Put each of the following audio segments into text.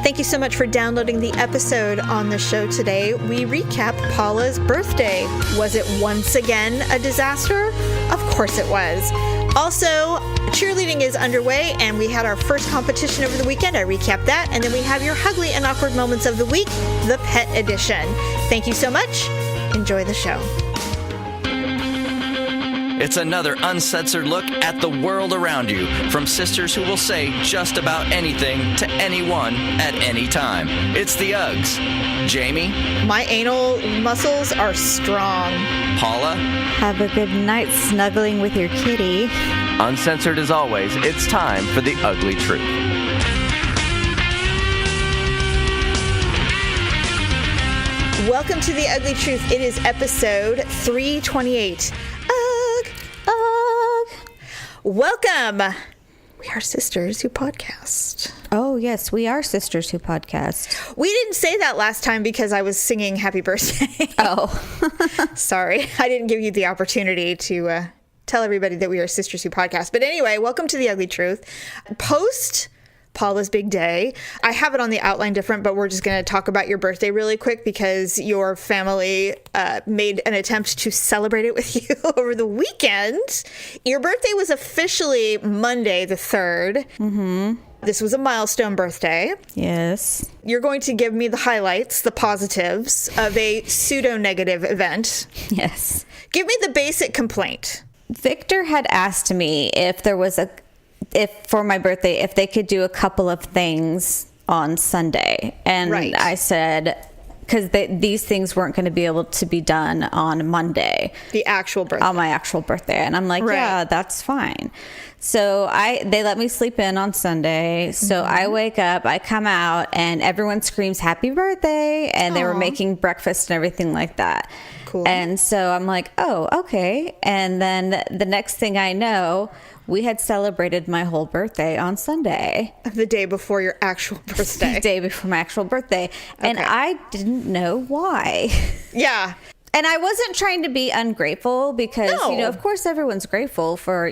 Thank you so much for downloading the episode on the show today. We recap Paula's birthday. Was it once again a disaster? Of course it was. Also, cheerleading is underway, and we had our first competition over the weekend. I recapped that. And then we have your H-Ugly and Awkward Moments of the Week, the pet edition. Thank you so much. Enjoy the show. It's another uncensored look at the world around you from sisters who will say just about anything to anyone at any time. It's the Uggs. Jamie. My anal muscles are strong. Paula. Have a good night snuggling with your kitty. Uncensored as always, it's time for the ugly truth. Welcome to the Ugly Truth. It is episode 328. Welcome. We are sisters who podcast. Oh, yes, we are sisters who podcast. We didn't say that last time because I was singing Happy Birthday. Oh. Sorry. I didn't give you the opportunity to tell everybody that we are sisters who podcast. But anyway, welcome to the Ugly Truth. Post Paula's big day. I have it on the outline different, but we're just going to talk about your birthday really quick because your family made an attempt to celebrate it with you over the weekend. Your birthday was officially Monday the 3rd. Mm-hmm. This was a milestone birthday. Yes. You're going to give me the highlights, the positives of a pseudo-negative event. Yes. Give me the basic complaint. Victor had asked me if for my birthday, if they could do a couple of things on Sunday. And right. I said, because these things weren't going to be able to be done on Monday. The actual birthday. On my actual birthday. And I'm like, right. Yeah, that's fine. So they let me sleep in on Sunday. So I wake up, I come out, and everyone screams happy birthday. And they were making breakfast and everything like that. Cool. And so I'm like, oh, okay. And then the next thing I know, we had celebrated my whole birthday on Sunday. The day before your actual birthday. The day before my actual birthday. Okay. And I didn't know why. Yeah. And I wasn't trying to be ungrateful because, of course, everyone's grateful for,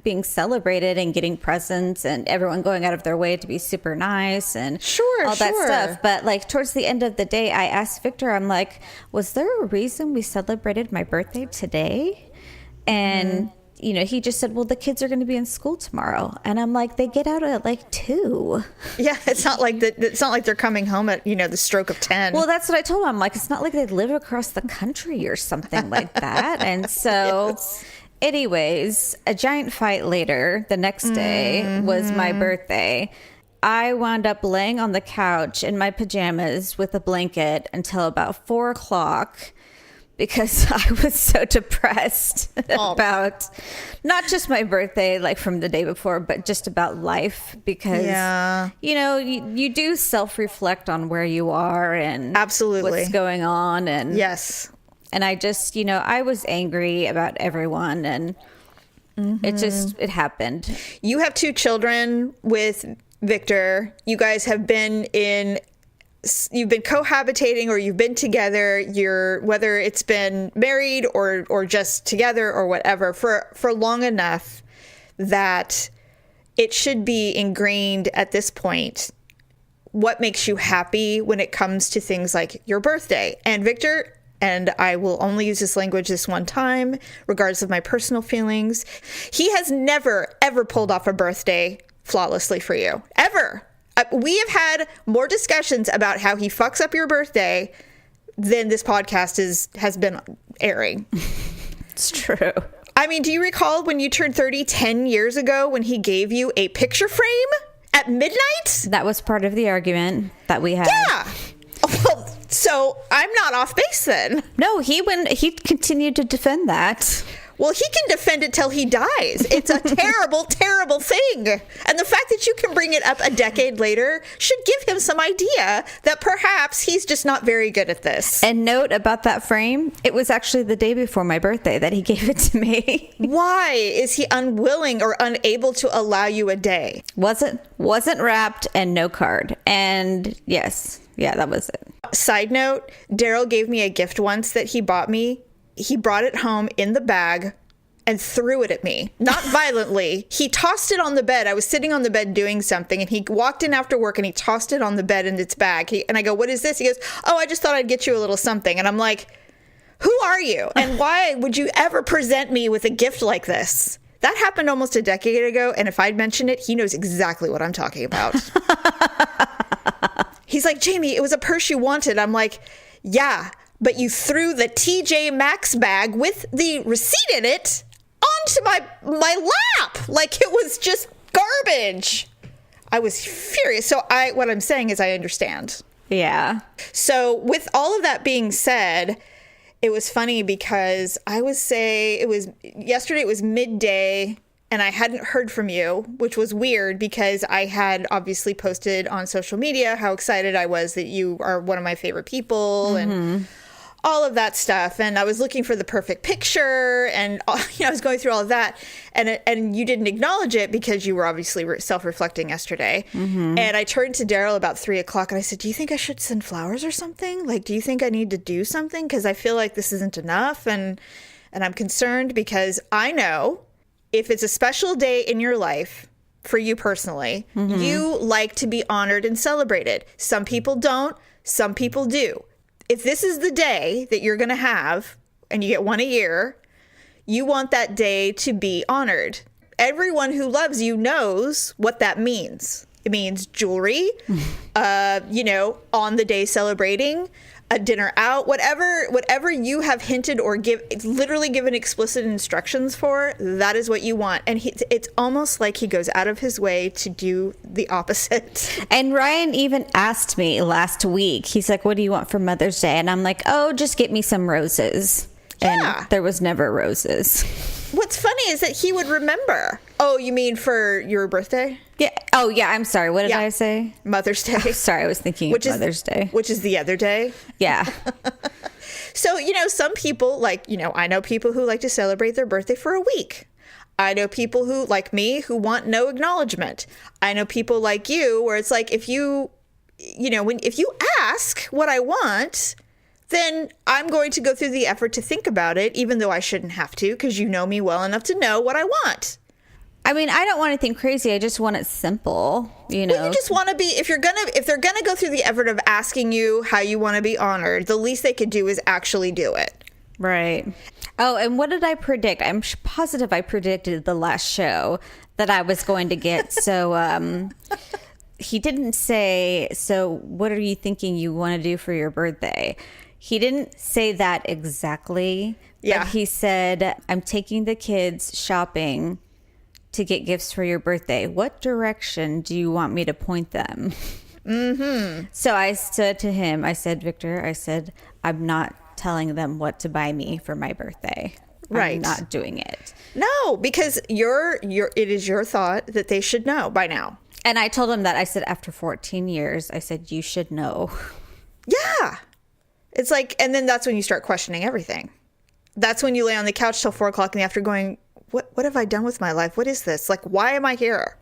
being celebrated and getting presents and everyone going out of their way to be super nice and all that stuff. But towards the end of the day, I asked Victor, I'm like, was there a reason we celebrated my birthday today? And he just said, well, the kids are going to be in school tomorrow. And I'm like, they get out at 2. Yeah, it's not like they're coming home at, the stroke of 10. Well, that's what I told him. I'm like, it's not like they live across the country or something like that. And so yes. Anyways, a giant fight later, the next day was my birthday. I wound up laying on the couch in my pajamas with a blanket until about 4 o'clock. Because I was so depressed about not just my birthday, from the day before, but just about life. Because, you do self-reflect on where you are and absolutely what's going on. And yes. And I just, I was angry about everyone. And it happened. You have 2 children with Victor. You guys have you've been cohabitating or you've been together, whether it's been married or just together or whatever for long enough that it should be ingrained at this point what makes you happy when it comes to things like your birthday. And Victor, and I will only use this language this one time, regardless of my personal feelings, he has never, ever pulled off a birthday flawlessly for you. Ever. We have had more discussions about how he fucks up your birthday than this podcast has been airing. It's true. I mean, do you recall when you turned 30 10 years ago when he gave you a picture frame at midnight? That was part of the argument that we had. Yeah. Well, so I'm not off base then. No, he continued to defend that. Well, he can defend it till he dies. It's a terrible, terrible thing. And the fact that you can bring it up a decade later should give him some idea that perhaps he's just not very good at this. And note about that frame, it was actually the day before my birthday that he gave it to me. Why is he unwilling or unable to allow you a day? Wasn't wrapped and no card. And yes, yeah, that was it. Side note, Daryl gave me a gift once that he bought me. He brought it home in the bag and threw it at me. Not violently. He tossed it on the bed. I was sitting on the bed doing something, and he walked in after work and he tossed it on the bed in its bag. And I go, what is this? He goes, oh, I just thought I'd get you a little something. And I'm like, who are you? And why would you ever present me with a gift like this? That happened almost a decade ago, and if I'd mentioned it, he knows exactly what I'm talking about. He's like, Jamie, it was a purse you wanted. I'm like, yeah, but you threw the TJ Maxx bag with the receipt in it onto my lap like it was just garbage. I was furious. So what I'm saying is I understand. Yeah. So with all of that being said, it was funny because I would say yesterday it was midday and I hadn't heard from you, which was weird because I had obviously posted on social media how excited I was that you are one of my favorite people and all of that stuff. And I was looking for the perfect picture and I was going through all of that. And you didn't acknowledge it because you were obviously self-reflecting yesterday. And I turned to Daryl about 3:00 and I said, do you think I should send flowers or something? Like, do you think I need to do something? Because I feel like this isn't enough. And I'm concerned because I know if it's a special day in your life for you personally, you like to be honored and celebrated. Some people don't. Some people do. If this is the day that you're going to have, and you get one a year, you want that day to be honored. Everyone who loves you knows what that means. It means jewelry, on the day celebrating, a dinner out, whatever you have hinted or literally given explicit instructions for, that is what you want. And it's almost like he goes out of his way to do the opposite. And Ryan even asked me last week, he's like, what do you want for Mother's Day? And I'm like, oh, just get me some roses. Yeah. And there was never roses. What's funny is that he would remember. Oh, you mean for your birthday? Yeah. Oh, yeah. I'm sorry. What did I say? Mother's Day. Oh, sorry. I was thinking of Mother's Day. Which is the other day. Yeah. So, some people I know people who like to celebrate their birthday for a week. I know people who, like me, who want no acknowledgement. I know people like you where it's like, if you ask what I want, then I'm going to go through the effort to think about it, even though I shouldn't have to, because you know me well enough to know what I want. I mean, I don't want anything crazy. I just want it simple, Well, you just want to be, if they're gonna go through the effort of asking you how you want to be honored, the least they could do is actually do it. Right. Oh, and what did I predict? I'm positive I predicted the last show that I was going to get. So, he didn't say, so what are you thinking you want to do for your birthday? He didn't say that exactly, but he said, I'm taking the kids shopping to get gifts for your birthday. What direction do you want me to point them? So I said to him, I said, Victor, I'm not telling them what to buy me for my birthday. Right. I'm not doing it. No, because it is your thought that they should know by now. And I told him that. I said, after 14 years, I said, you should know. Yeah. It's like, and then that's when you start questioning everything. That's when you lay on the couch till 4:00 in the afternoon going, what have I done with my life? What is this? Like, why am I here?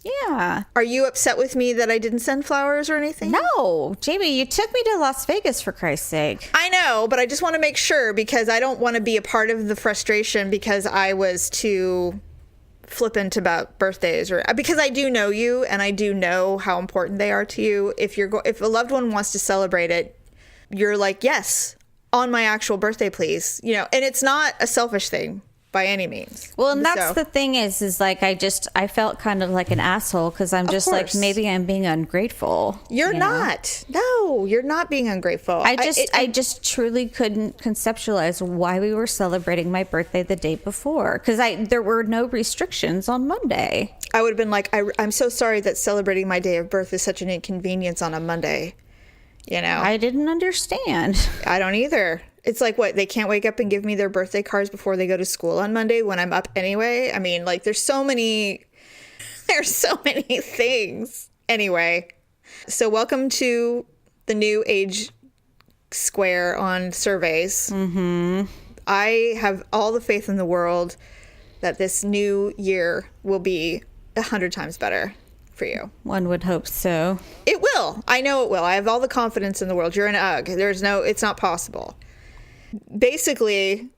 Yeah. Are you upset with me that I didn't send flowers or anything? No. Jamie, you took me to Las Vegas for Christ's sake. I know, but I just want to make sure because I don't want to be a part of the frustration because I was too flippant about birthdays or because I do know you and I do know how important they are to you. If a loved one wants to celebrate it, you're like, yes, on my actual birthday, please. And it's not a selfish thing by any means. Well, and that's the thing is like, I felt kind of like an asshole because I'm just like, maybe I'm being ungrateful. You're not. No, you're not being ungrateful. I just truly couldn't conceptualize why we were celebrating my birthday the day before because there were no restrictions on Monday. I would have been like, I'm so sorry that celebrating my day of birth is such an inconvenience on a Monday. I didn't understand. I don't either. It's like, what, they can't wake up and give me their birthday cards before they go to school on Monday when I'm up anyway? I mean, like, there's so many things. Anyway, so welcome to the new age square on surveys. I have all the faith in the world that this new year will be 100 times better for you. One would hope so. It will. I know it will. I have all the confidence in the world. You're an UGG. It's not possible. Basically,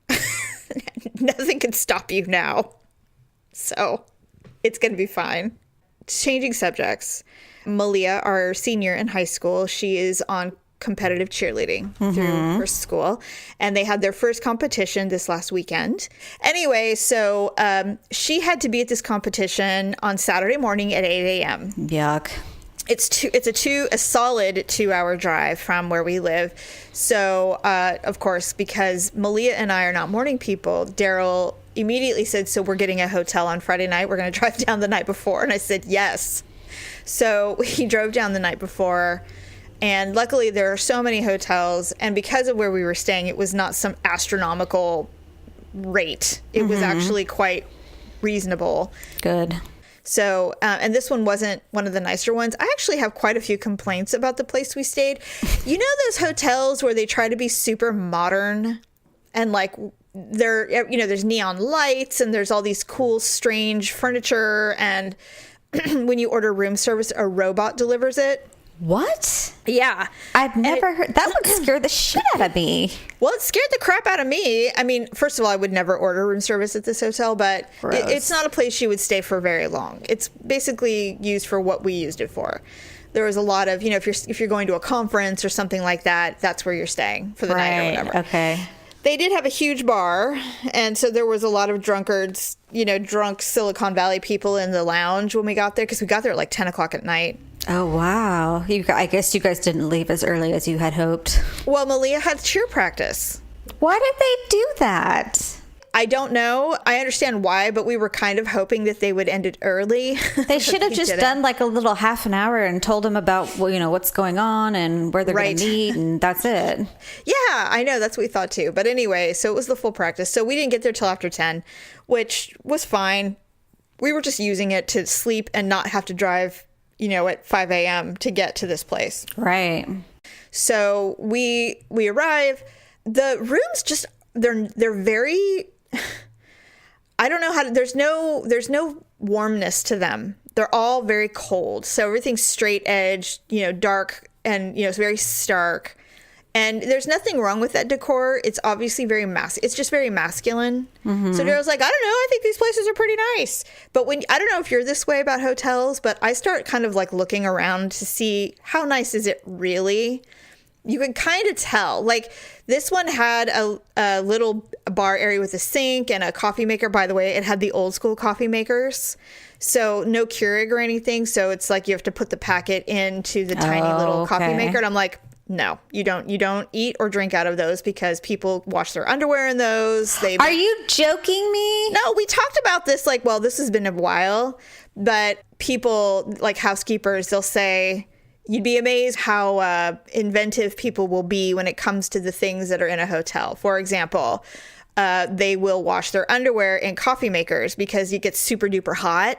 nothing can stop you now. So it's going to be fine. Changing subjects. Malia, our senior in high school, she is on competitive cheerleading through her school, and they had their first competition this last weekend. Anyway, so she had to be at this competition on Saturday morning at 8 a.m. Yuck. It's a solid 2-hour drive from where we live. So, of course, because Malia and I are not morning people, Daryl immediately said, so we're getting a hotel on Friday night. We're going to drive down the night before. And I said, yes. So he drove down the night before. And luckily, there are so many hotels. And because of where we were staying, it was not some astronomical rate. It was actually quite reasonable. Good. So, and this one wasn't one of the nicer ones. I actually have quite a few complaints about the place we stayed. You know those hotels where they try to be super modern and like there's neon lights and there's all these cool, strange furniture. And when you order room service, a robot delivers it. What? Yeah. I've never heard. That would scare the shit out of me. Well, it scared the crap out of me. I mean, first of all, I would never order room service at this hotel, but it's not a place you would stay for very long. It's basically used for what we used it for. There was a lot of, if you're going to a conference or something like that, that's where you're staying for the night or whatever. Okay. They did have a huge bar, and so there was a lot of drunkards, drunk Silicon Valley people in the lounge when we got there, because we got there at like 10 o'clock at night. Oh, wow. I guess you guys didn't leave as early as you had hoped. Well, Malia had cheer practice. Why did they do that? I don't know. I understand why, but we were kind of hoping that they would end it early. They should have just done like a little half an hour and told them about, what's going on and where they're going to meet, and that's it. Yeah, I know. That's what we thought too. But anyway, so it was the full practice. So we didn't get there till after 10, which was fine. We were just using it to sleep and not have to drive, at 5 a.m. to get to this place. Right. So we arrive. The rooms just, they're very... I don't know how to, there's no warmness to them. They're all very cold. So everything's straight edge, dark, and, it's very stark. And there's nothing wrong with that decor. It's obviously it's just very masculine. So Daryl's like, I don't know. I think these places are pretty nice. But I don't know if you're this way about hotels, but I start kind of like looking around to see how nice is it really. You can kind of tell. Like, this one had a little bar area with a sink and a coffee maker. By the way, it had the old school coffee makers. So no Keurig or anything. So it's like you have to put the packet into the tiny little coffee maker. And I'm like, no, you don't eat or drink out of those, because people wash their underwear in those. Are you joking me? No, we talked about this. Like, well, this has been a while, but people like housekeepers, they'll say, you'd be amazed how inventive people will be when it comes to the things that are in a hotel. For example, they will wash their underwear in coffee makers because it gets super duper hot,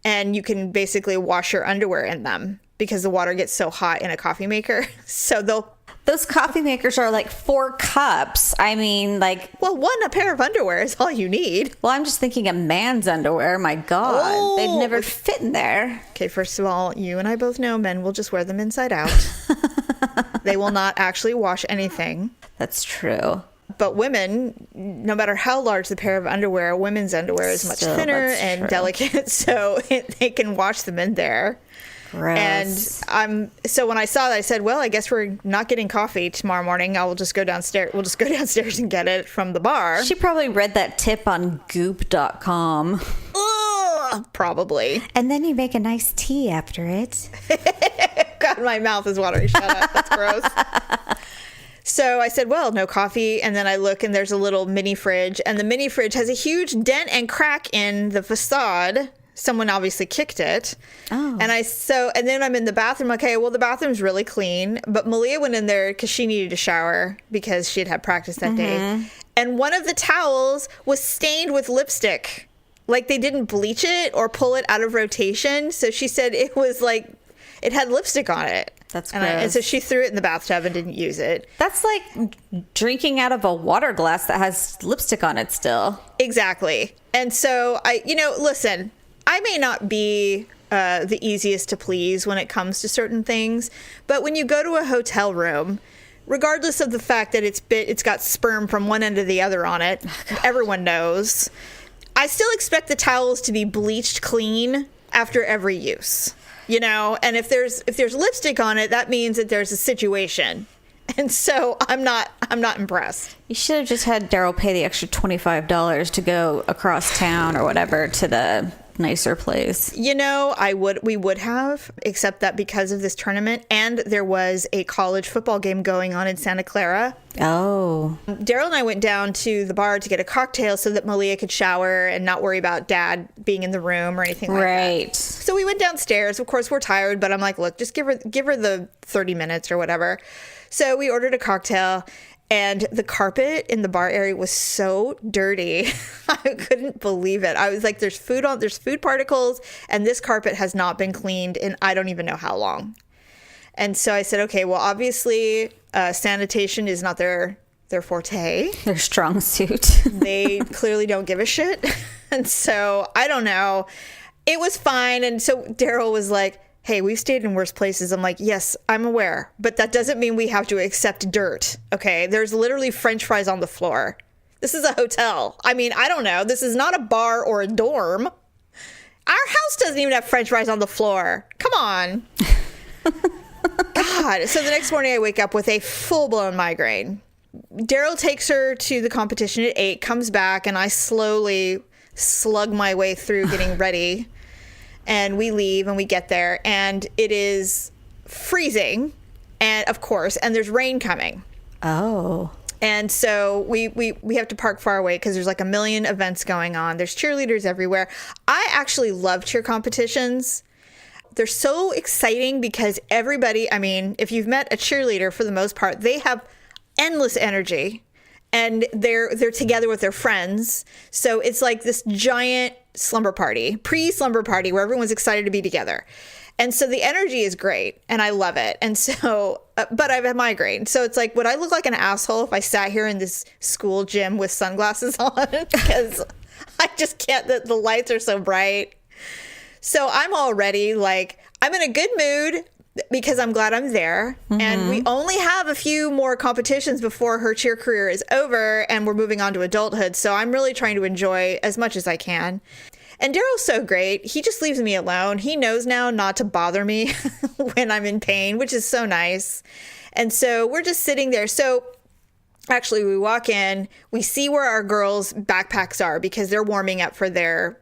and you can basically wash your underwear in them because the water gets so hot in a coffee maker. So those coffee makers are like 4 cups. I mean, like... Well, a pair of underwear is all you need. Well, I'm just thinking a man's underwear. My God. Oh. They'd never fit in there. Okay, first of all, you and I both know men will just wear them inside out. They will not actually wash anything. That's true. But women, no matter how large the pair of underwear, women's underwear is much thinner and delicate, so they can wash them in there. Gross. And so when I saw that, I said, well, I guess we're not getting coffee tomorrow morning. I will just go downstairs. We'll just go downstairs and get it from the bar. She probably read that tip on goop.com. Ugh, probably. And then you make a nice tea after it. God, my mouth is watering. Shut up. That's gross. So I said, well, no coffee. And then I look, and there's a little mini fridge. And the mini fridge has a huge dent and crack in the facade. Someone obviously kicked it. Oh. And then I'm in the bathroom. Okay, well, the bathroom's really clean. But Malia went in there because she needed a shower because she had practice that day. And one of the towels was stained with lipstick. Like, they didn't bleach it or pull it out of rotation. So she said it was like, it had lipstick on it. That's gross. And so she threw it in the bathtub and didn't use it. That's like drinking out of a water glass that has lipstick on it still. Exactly. And so listen, I may not be the easiest to please when it comes to certain things, but when you go to a hotel room, regardless of the fact that it's got sperm from one end to the other on it. Everyone knows. I still expect the towels to be bleached clean after every use, you know? And if there's lipstick on it, that means that there's a situation. And so I'm not impressed. You should have just had Daryl pay the extra $25 to go across town or whatever to the nicer place. You know, we would have, except that because of this tournament, and there was a college football game going on in Santa Clara. Oh. Daryl and I went down to the bar to get a cocktail so that Malia could shower and not worry about Dad being in the room or anything like that. Right. So we went downstairs. Of course, we're tired, but I'm like, look, just give her the 30 minutes or whatever. So we ordered a cocktail, and the carpet in the bar area was so dirty. I couldn't believe it. I was like, there's food particles, and this carpet has not been cleaned in I don't even know how long. And so I said, okay, well, obviously sanitation is not their forte. Their strong suit. They clearly don't give a shit. And so I don't know. It was fine. And so Daryl was like, hey, we've stayed in worse places. I'm like, yes, I'm aware, but that doesn't mean we have to accept dirt. Okay. There's literally French fries on the floor. This is a hotel. I mean, I don't know. This is not a bar or a dorm. Our house doesn't even have French fries on the floor. Come on. God. So the next morning I wake up with a full-blown migraine. Daryl takes her to the competition at 8, comes back, and I slowly slug my way through getting ready. And we leave and we get there and it is freezing, and of course, and there's rain coming. Oh. And so we have to park far away because there's like a million events going on. There's cheerleaders everywhere. I actually love cheer competitions. They're so exciting because everybody, I mean, if you've met a cheerleader, for the most part, they have endless energy. And they're together with their friends. So it's like this giant slumber party, pre-slumber party, where everyone's excited to be together. And so the energy is great, and I love it. And so, but I have a migraine. So it's like, would I look like an asshole if I sat here in this school gym with sunglasses on? Because I just can't, the lights are so bright. So I'm already like, I'm in a good mood, because I'm glad I'm there. Mm-hmm. And we only have a few more competitions before her cheer career is over and we're moving on to adulthood. So I'm really trying to enjoy as much as I can. And Daryl's so great. He just leaves me alone. He knows now not to bother me when I'm in pain, which is so nice. And so we're just sitting there. So actually we walk in, we see where our girls' backpacks are because they're warming up for their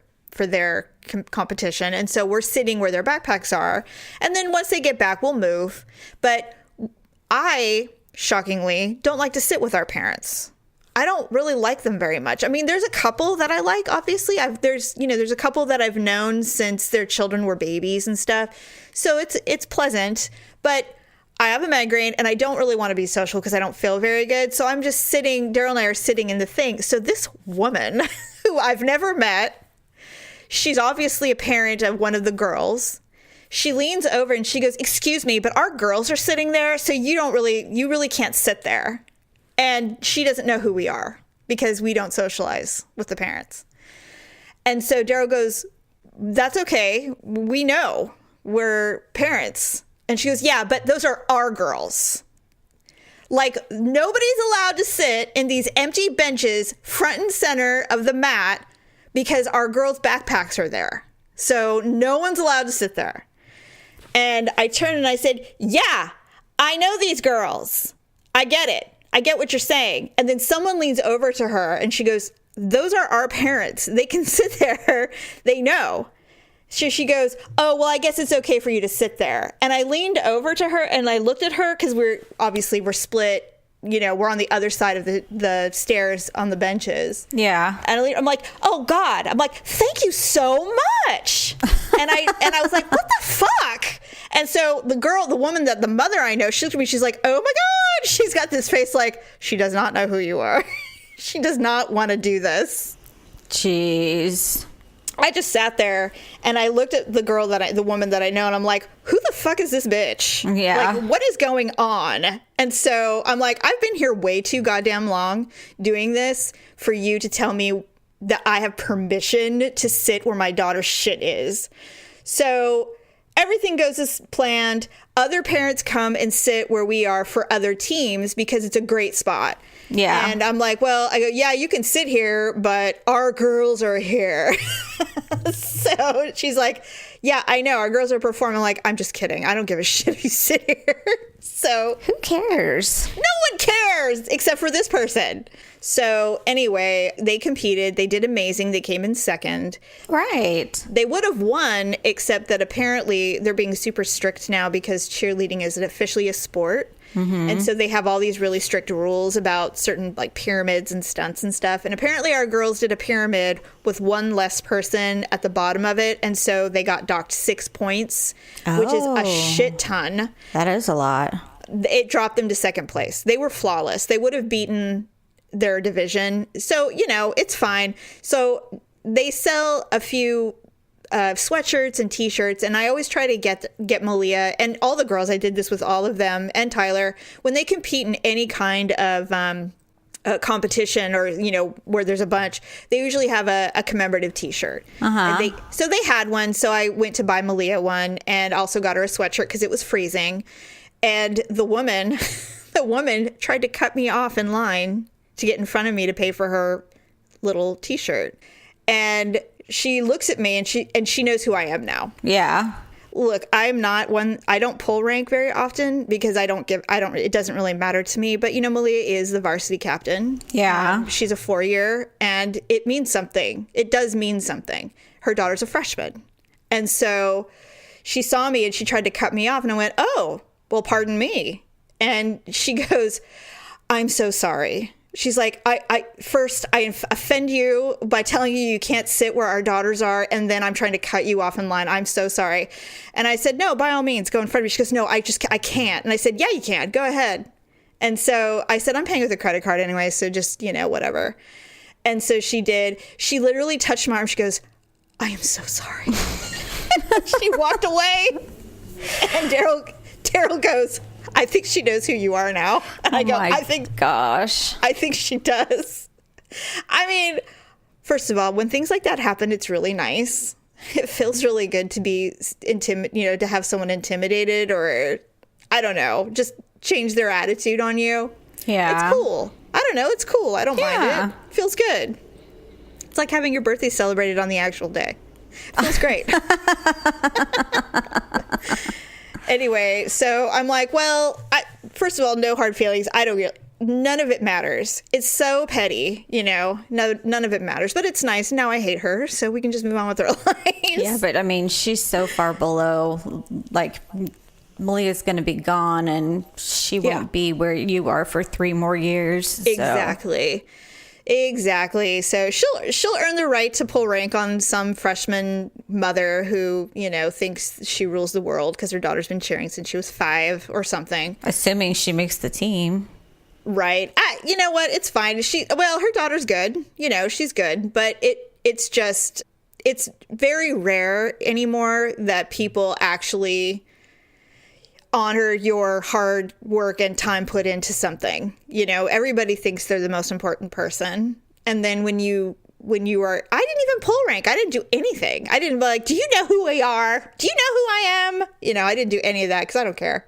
competition. And so we're sitting where their backpacks are. And then once they get back, we'll move. But I, shockingly, don't like to sit with our parents. I don't really like them very much. I mean, there's a couple that I like, obviously. There's a couple that I've known since their children were babies and stuff. So it's pleasant. But I have a migraine and I don't really want to be social because I don't feel very good. So I'm just sitting, Daryl and I are sitting in the thing. So this woman who I've never met, she's obviously a parent of one of the girls. She leans over and she goes, "Excuse me, but our girls are sitting there, so you really can't sit there." And she doesn't know who we are because we don't socialize with the parents. And so Daryl goes, "That's okay. We know we're parents." And she goes, "Yeah, but those are our girls." Like, nobody's allowed to sit in these empty benches front and center of the mat because our girls' backpacks are there. So no one's allowed to sit there. And I turned and I said, "Yeah, I know these girls. I get it. I get what you're saying." And then someone leans over to her and she goes, "Those are our parents. They can sit there. They know." So she goes, "Oh, well, I guess it's okay for you to sit there." And I leaned over to her and I looked at her because we're split. You know, we're on the other side of the stairs on the benches. Yeah. And I'm like, "Oh God." I'm like, "Thank you so much." And I was like, "What the fuck?" And so the woman that the mother I know, she looked at me, she's like, "Oh my God." She's got this face like she does not know who you are. She does not want to do this. Jeez. I just sat there and I looked at the woman that I know, and I'm like, "Who the fuck is this bitch? Yeah. Like, what is going on?" And so I'm like, I've been here way too goddamn long doing this for you to tell me that I have permission to sit where my daughter's shit is. So everything goes as planned. Other parents come and sit where we are for other teams because it's a great spot. Yeah. And I'm like, well, I go, yeah, you can sit here, but our girls are here. So she's like, yeah, I know. Our girls are performing. Like, I'm just kidding. I don't give a shit if you sit here. So who cares? No one cares except for this person. So anyway, they competed. They did amazing. They came in second. Right. They would have won, except that apparently they're being super strict now because cheerleading is officially a sport. Mm-hmm. And so they have all these really strict rules about certain like pyramids and stunts and stuff. And apparently our girls did a pyramid with one less person at the bottom of it. And so they got docked 6 points, which is a shit ton. That is a lot. It dropped them to second place. They were flawless. They would have beaten their division. So, you know, it's fine. So they sell a few sweatshirts and t-shirts, and I always try to get Malia and all the girls. I did this with all of them and Tyler when they compete in any kind of competition or, you know, where there's a bunch, they usually have a commemorative t-shirt. So they had one, so I went to buy Malia one and also got her a sweatshirt because it was freezing. And the woman tried to cut me off in line to get in front of me to pay for her little t-shirt. And she looks at me and she knows who I am now. Yeah. Look, I'm not one. I don't pull rank very often because it doesn't really matter to me. But, you know, Malia is the varsity captain. Yeah. She's a 4-year and it means something. It does mean something. Her daughter's a freshman. And so she saw me and she tried to cut me off and I went, oh, well, pardon me. And she goes, I'm so sorry. She's like, I offend you by telling you can't sit where our daughters are, and then I'm trying to cut you off in line. I'm so sorry. And I said, no, by all means, go in front of me. She goes, no, I can't. And I said, yeah, you can. Go ahead. And so I said, I'm paying with a credit card anyway, so just, you know, whatever. And so she did. She literally touched my arm. She goes, I am so sorry. She walked away, and Daryl goes, I think she knows who you are now. And I go, I think she does. I mean, first of all, when things like that happen, it's really nice. It feels really good to be to have someone intimidated or, I don't know, just change their attitude on you. Yeah. It's cool. I don't know. It's cool. I don't mind it. Feels good. It's like having your birthday celebrated on the actual day. Feels great. Anyway, so I'm like, well, first of all, no hard feelings. None of it matters. It's so petty, you know, none of it matters, but it's nice. Now I hate her, so we can just move on with our lives. Yeah, but I mean, she's so far below, like, Malia's going to be gone and she won't be where you are for 3 more years. So. Exactly. So she'll earn the right to pull rank on some freshman mother who, you know, thinks she rules the world because her daughter's been cheering since she was 5 or something. Assuming she makes the team. Right. You know what? It's fine. Her daughter's good. You know, she's good. But it's very rare anymore that people actually honor your hard work and time put into something. You know, everybody thinks they're the most important person. And then when you are, I didn't even pull rank. I didn't do anything. I didn't be like, do you know who we are? Do you know who I am? You know, I didn't do any of that because I don't care.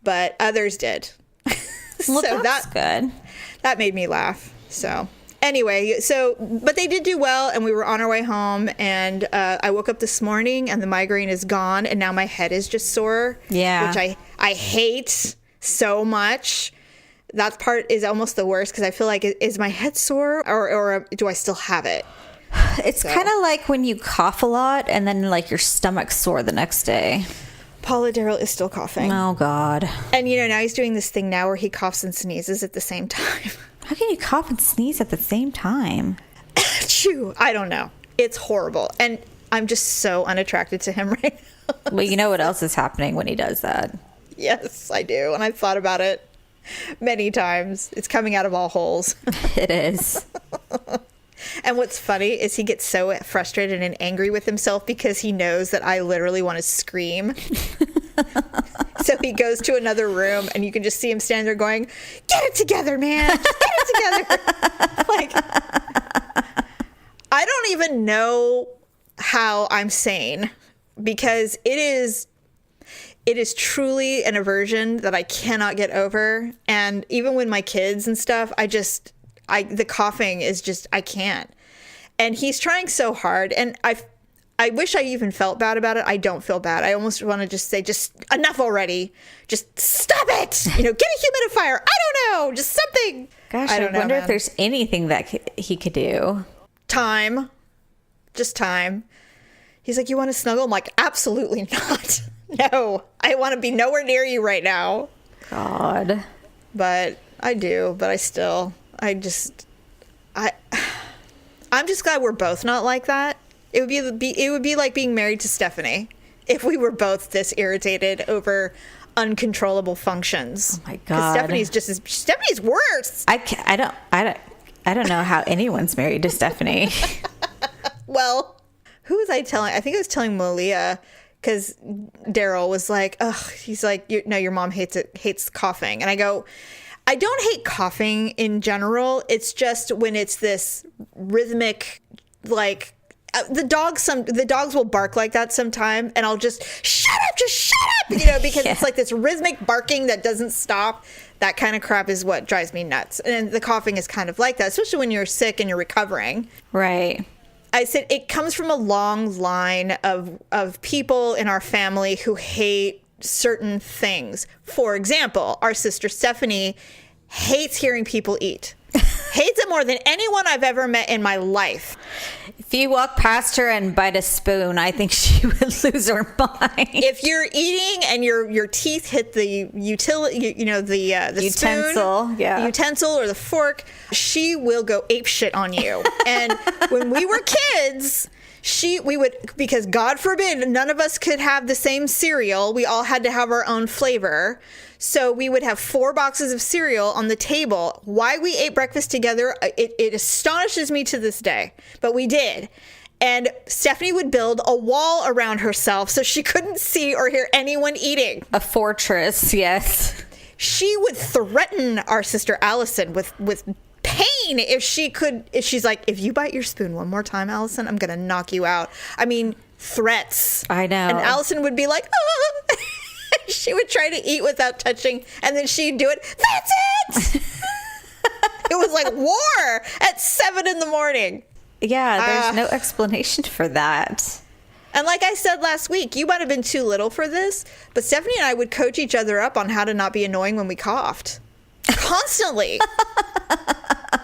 But others did. Well, so that's good. That made me laugh. So anyway, but they did do well, and we were on our way home, and I woke up this morning, and the migraine is gone, and now my head is just sore. Yeah. Which I hate so much. That part is almost the worst, because I feel like, is my head sore, or do I still have it? It's kind of like when you cough a lot, and then, like, your stomach's sore the next day. Paula Daryl is still coughing. Oh, God. And, you know, now he's doing this thing now where he coughs and sneezes at the same time. How can you cough and sneeze at the same time? Achoo. I don't know. It's horrible. And I'm just so unattracted to him right now. Well, you know what else is happening when he does that? Yes, I do. And I've thought about it many times. It's coming out of all holes. It is. And what's funny is he gets so frustrated and angry with himself because he knows that I literally want to scream. So he goes to another room and you can just see him standing there going, get it together, man. Just get it together. Like, I don't even know how I'm sane because it is it is truly an aversion that I cannot get over. And even when my kids and stuff, the coughing is just, I can't. And he's trying so hard. And I wish I even felt bad about it. I don't feel bad. I almost want to just say, just enough already. Just stop it. Get a humidifier. I don't know. Just something. Gosh, I wonder if there's anything that he could do. Time. Just time. He's like, you want to snuggle? I'm like, absolutely not. No, I want to be nowhere near you right now. God. But I do. But I'm just glad we're both not like that. It would be like being married to Stephanie if we were both this irritated over uncontrollable functions. Oh my God. Stephanie's worse. I don't know how anyone's married to Stephanie. Well, who was I telling? I think I was telling Malia, because Daryl was like, ugh, he's like, your mom hates coughing. And I go, I don't hate coughing in general. It's just when it's this rhythmic, like, the dogs will bark like that sometime, and I'll just shut up, because It's like this rhythmic barking that doesn't stop. That kind of crap is what drives me nuts. And the coughing is kind of like that, especially when you're sick and you're recovering. Right. I said it comes from a long line of people in our family who hate certain things. For example, our sister Stephanie hates hearing people eat. Hates it more than anyone I've ever met in my life. If you walk past her and bite a spoon, I think she would lose her mind. If you're eating and your teeth hit the utensil, the spoon, the utensil or the fork, she will go ape shit on you. And when we were kids, we would, because God forbid none of us could have the same cereal. We all had to have our own flavor. So we would have 4 boxes of cereal on the table. Why we ate breakfast together, it astonishes me to this day. But we did. And Stephanie would build a wall around herself so she couldn't see or hear anyone eating. A fortress, yes. She would threaten our sister Allison with pain if she's like, if you bite your spoon one more time, Allison, I'm going to knock you out. I mean, threats. I know. And Allison would be like, ah. She would try to eat without touching, and then she'd do it. That's it! It was like war at 7 a.m. Yeah, there's no explanation for that. And like I said last week, you might have been too little for this, but Stephanie and I would coach each other up on how to not be annoying when we coughed. Constantly.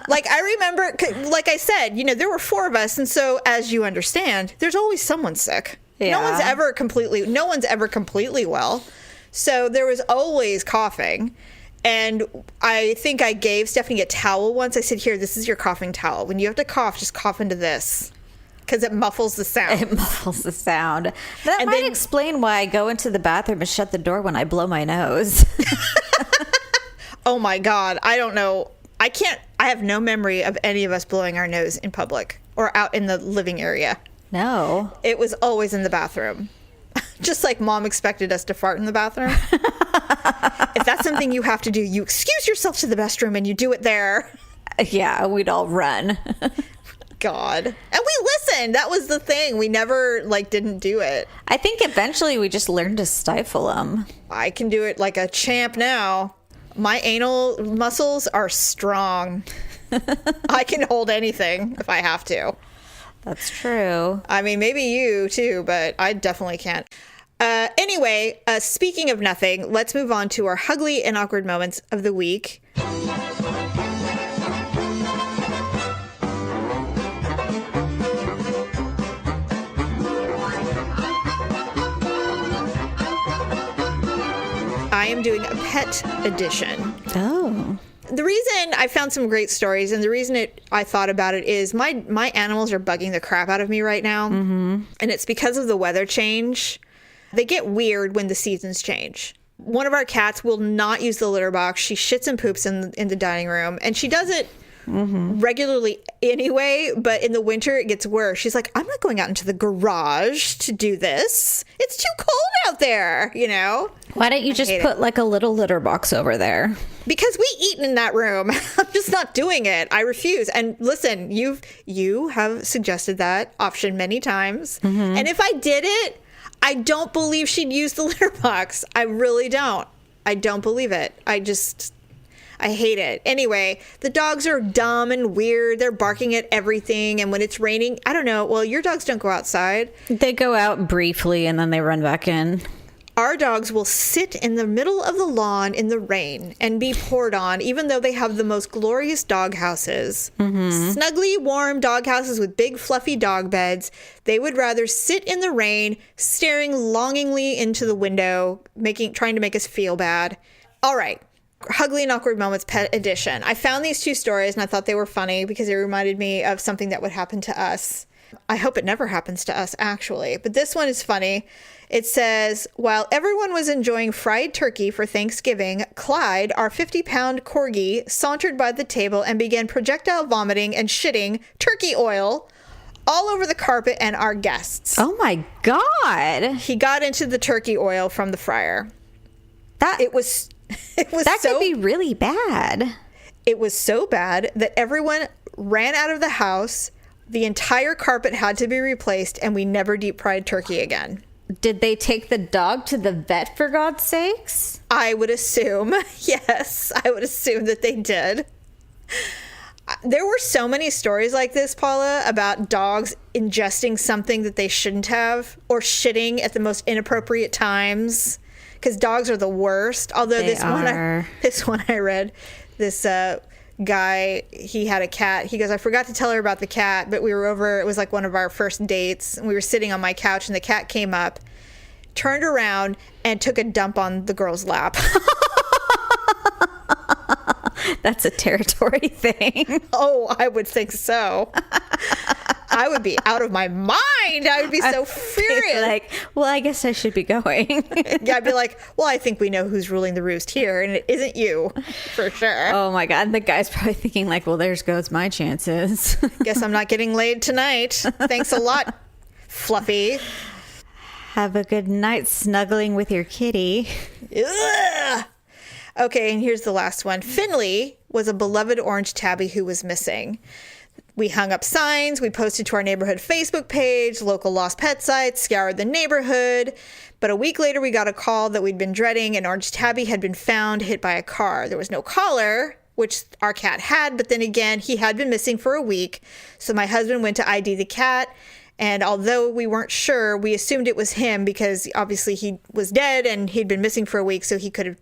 Like, I remember, like I said, there were 4 of us, and so, as you understand, there's always someone sick. Yeah. No one's ever completely well. So there was always coughing. And I think I gave Stephanie a towel once. I said, here, this is your coughing towel. When you have to cough, just cough into this. Because it muffles the sound. It muffles the sound. That might explain why I go into the bathroom and shut the door when I blow my nose. Oh my God. I don't know. I have no memory of any of us blowing our nose in public or out in the living area. No. It was always in the bathroom. Just like Mom expected us to fart in the bathroom. If that's something you have to do, you excuse yourself to the restroom and you do it there. Yeah, we'd all run. God. And we listened. That was the thing. We never, didn't do it. I think eventually we just learned to stifle them. I can do it like a champ now. My anal muscles are strong. I can hold anything if I have to. That's true. I mean, maybe you too, but I definitely can't. Anyway, speaking of nothing, let's move on to our H-Uglee and Awkward Moments of the week. I am doing a pet edition. Oh. The reason I found some great stories, and the reason I thought about it is my animals are bugging the crap out of me right now. Mm-hmm. And it's because of the weather change. They get weird when the seasons change. One of our cats will not use the litter box. She shits and poops in the dining room. And she does it regularly anyway, but in the winter it gets worse. She's like, I'm not going out into the garage to do this. It's too cold out there, Why don't you just put a little litter box over there? Because we eat in that room. I'm just not doing it. I refuse. And listen, you have suggested that option many times. Mm-hmm. And if I did it, I don't believe she'd use the litter box. I really don't. I don't believe it. I hate it. Anyway, the dogs are dumb and weird. They're barking at everything. And when it's raining, I don't know. Well, your dogs don't go outside. They go out briefly and then they run back in. Our dogs will sit in the middle of the lawn in the rain and be poured on, even though they have the most glorious dog houses. Snuggly, warm dog houses with big, fluffy dog beds. They would rather sit in the rain, staring longingly into the window, trying to make us feel bad. All right. H-Uglee and Awkward Moments Pet Edition. I found these 2 stories and I thought they were funny because they reminded me of something that would happen to us. I hope it never happens to us, actually. But this one is funny. It says, while everyone was enjoying fried turkey for Thanksgiving, Clyde, our 50-pound corgi, sauntered by the table and began projectile vomiting and shitting turkey oil all over the carpet and our guests. Oh my God. He got into the turkey oil from the fryer. It was that could be really bad. It was so bad that everyone ran out of the house. The entire carpet had to be replaced, and we never deep fried turkey again. Did they take the dog to the vet, for God's sakes? I would assume. Yes, I would assume that they did. There were so many stories like this, Paula, about dogs ingesting something that they shouldn't have or shitting at the most inappropriate times, because dogs are the worst. Although this one I read, this guy, he had a cat. He goes, I forgot to tell her about the cat, but we were over, it was like one of our first dates, and we were sitting on my couch, and the cat came up, turned around, and took a dump on the girl's lap. That's a territory thing. Oh, I would think so. I would be out of my mind. I would be so furious. Like, well, I guess I should be going. Yeah, I'd be like, well, I think we know who's ruling the roost here, and it isn't you, for sure. Oh my God. The guy's probably thinking like, well, there's goes my chances. Guess I'm not getting laid tonight. Thanks a lot, Fluffy. Have a good night snuggling with your kitty. Ugh. Okay, and here's the last one. Finley was a beloved orange tabby who was missing. We hung up signs, we posted to our neighborhood Facebook page, local lost pet sites, scoured the neighborhood. But a week later, we got a call that we'd been dreading. An orange tabby had been found hit by a car. There was no collar, which our cat had, but then again, he had been missing for a week. So my husband went to ID the cat. And although we weren't sure, we assumed it was him because obviously he was dead and he'd been missing for a week. So he could have,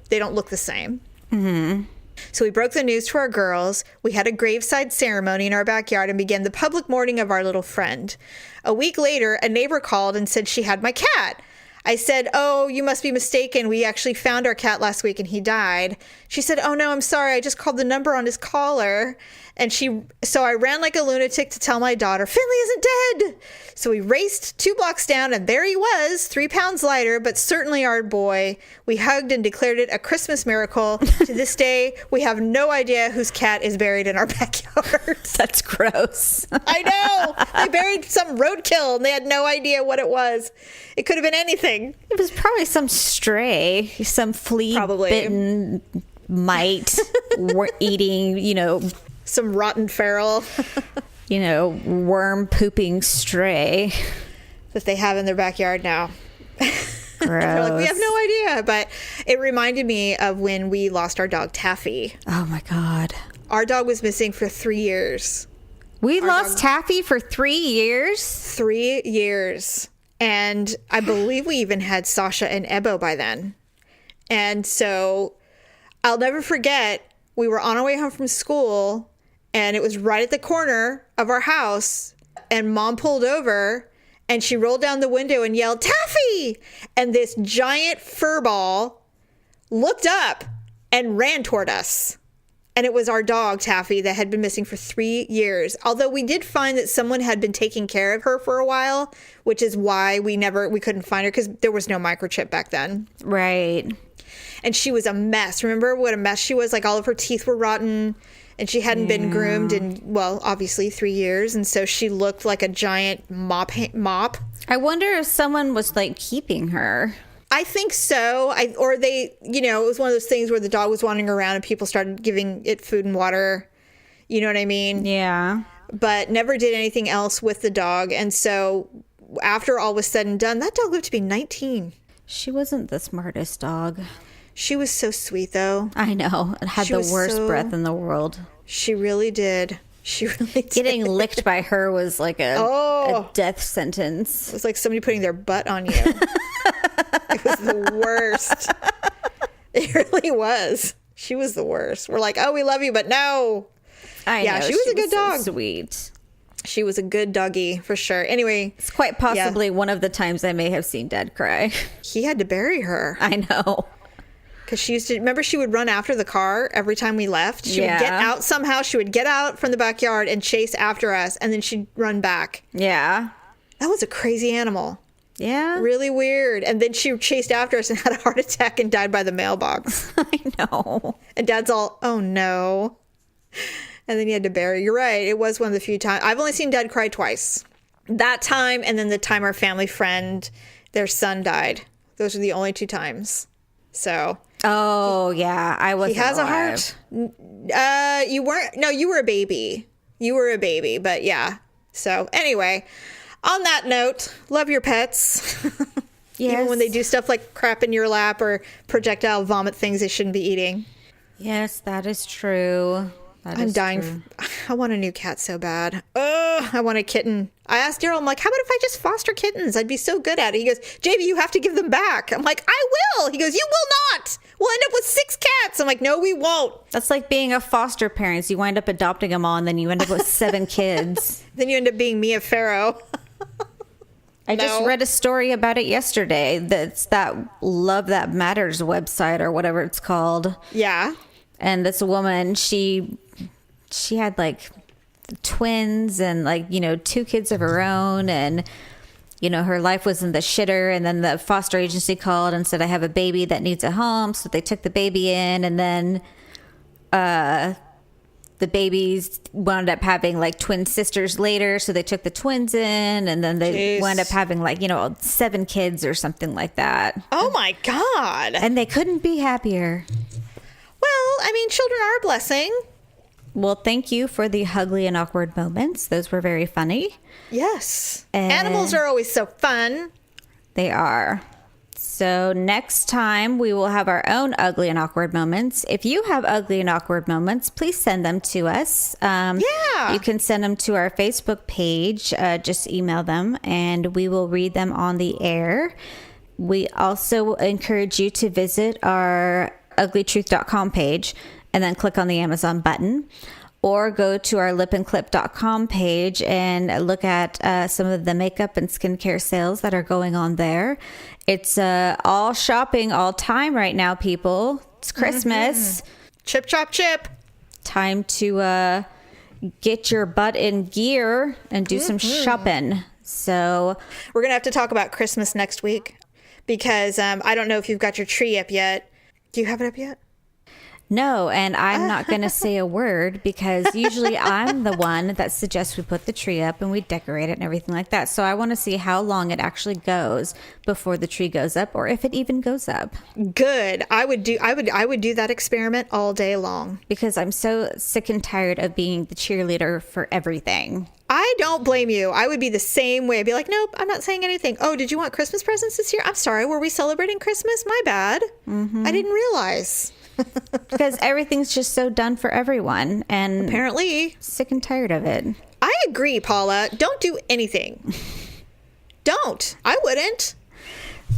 they don't look the same. Mm-hmm. So we broke the news to our girls. We had a graveside ceremony in our backyard and began the public mourning of our little friend. A week later, a neighbor called and said she had my cat. I said, oh, you must be mistaken. We actually found our cat last week and he died. She said, oh, no, I'm sorry. I just called the number on his collar. And so I ran like a lunatic to tell my daughter, Finley isn't dead. So we raced 2 blocks down and there he was, 3 pounds lighter, but certainly our boy. We hugged and declared it a Christmas miracle. To this day, we have no idea whose cat is buried in our backyard. That's gross. I know. They buried some roadkill and they had no idea what it was. It could have been anything. It was probably some stray, some flea-bitten mite eating, some rotten feral, worm-pooping stray that they have in their backyard now. They're like, we have no idea. But it reminded me of when we lost our dog, Taffy. Oh, my God. Our dog was missing for 3 years. We lost Taffy for 3 years? 3 years. And I believe we even had Sasha and Ebo by then. And so I'll never forget, we were on our way home from school, and it was right at the corner of our house, and Mom pulled over, and she rolled down the window and yelled, Taffy! And this giant fur ball looked up and ran toward us. And it was our dog, Taffy, that had been missing for 3 years. Although we did find that someone had been taking care of her for a while, which is why we couldn't find her, because there was no microchip back then. Right. And she was a mess. Remember what a mess she was? Like all of her teeth were rotten and she hadn't been groomed in, well, obviously 3 years. And so she looked like a giant mop. I wonder if someone was like keeping her. I think so. It was one of those things where the dog was wandering around and people started giving it food and water. You know what I mean? Yeah. But never did anything else with the dog. And so after all was said and done, that dog lived to be 19. She wasn't the smartest dog. She was so sweet, though. I know. It had the worst breath in the world. She really did. She really did. Getting licked by her was like a death sentence. It was like somebody putting their butt on you. It was the worst. It really was. She was the worst. We're like, oh, we love you, but no. I know. She was a good dog. So sweet. She was a good doggy, for sure. Anyway. It's quite possibly one of the times I may have seen Dad cry. He had to bury her. I know. Because she used to, remember she would run after the car every time we left? She would get out somehow. She would get out from the backyard and chase after us, and then she'd run back. Yeah. That was a crazy animal. Yeah. Really weird. And then she chased after us and had a heart attack and died by the mailbox. I know. And Dad's all, oh no. And then he had to bury. You're right. It was one of the few times. I've only seen Dad cry twice. That time and then the time our family friend, their son died. Those are the only 2 times. So. Oh, yeah. I wasn't He has alive. a heart. You weren't. No, you were a baby. You were a baby. But yeah. So anyway, on that note, love your pets. Yes. Even when they do stuff like crap in your lap or projectile vomit things they shouldn't be eating. Yes, that is true. I'm dying. True. I want a new cat so bad. I want a kitten. I asked Daryl, I'm like, how about if I just foster kittens? I'd be so good at it. He goes, JV, you have to give them back. I'm like, I will. He goes, you will not. We'll end up with 6 cats. I'm like, no, we won't. That's like being a foster parent. You wind up adopting them all, and then you end up with 7 kids. Then you end up being Mia Farrow. I just read a story about it yesterday. That's that Love That Matters website or whatever it's called. Yeah. And this woman, she had like twins and like, 2 kids of her own, and her life was in the shitter. And then the foster agency called and said, I have a baby that needs a home. So they took the baby in, and then the babies wound up having like twin sisters later. So they took the twins in, and then they wound up having like, 7 kids or something like that. Oh my God. And they couldn't be happier. Well, I mean, children are a blessing. Well, thank you for the Ugly and Awkward Moments. Those were very funny. Yes. Animals are always so fun. They are. So next time we will have our own Ugly and Awkward Moments. If you have Ugly and Awkward Moments, please send them to us. You can send them to our Facebook page. Just email them and we will read them on the air. We also encourage you to visit our uglytruth.com page and then click on the Amazon button, or go to our lipandclip.com page and look at some of the makeup and skincare sales that are going on there. It's all shopping all time right now, people. It's Christmas. Chip, chop, chip. Time to get your butt in gear and do some shopping. So we're going to have to talk about Christmas next week because I don't know if you've got your tree up yet. Do you have it up yet? No, and I'm not going to say a word because usually I'm the one that suggests we put the tree up and we decorate it and everything like that. So I want to see how long it actually goes before the tree goes up, or if it even goes up. Good. I would do that experiment all day long because I'm so sick and tired of being the cheerleader for everything. I don't blame you. I would be the same way. I'd be like, nope, I'm not saying anything. Oh, did you want Christmas presents this year? I'm sorry. Were we celebrating Christmas? My bad. I didn't realize. Because everything's just so done for everyone, and apparently sick and tired of it. I agree, Paula. Don't do anything. Don't. I wouldn't.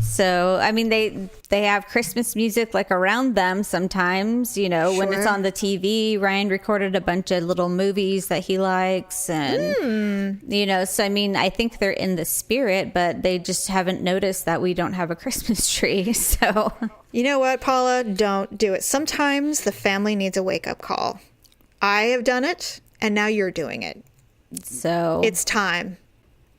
So, I mean, they have Christmas music like around them sometimes, when it's on the TV. Ryan recorded a bunch of little movies that he likes and, so, I mean, I think they're in the spirit, but they just haven't noticed that we don't have a Christmas tree. So, you know what, Paula? Don't do it. Sometimes the family needs a wake-up call. I have done it, and now you're doing it. So it's time.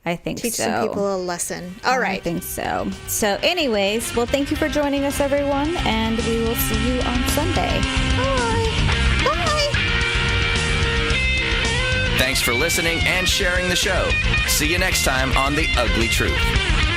I think Teach so. some people a lesson. All right. I think so. So anyways, well, thank you for joining us, everyone, and we will see you on Sunday. Bye. Bye. Thanks for listening and sharing the show. See you next time on The Ugly Truth.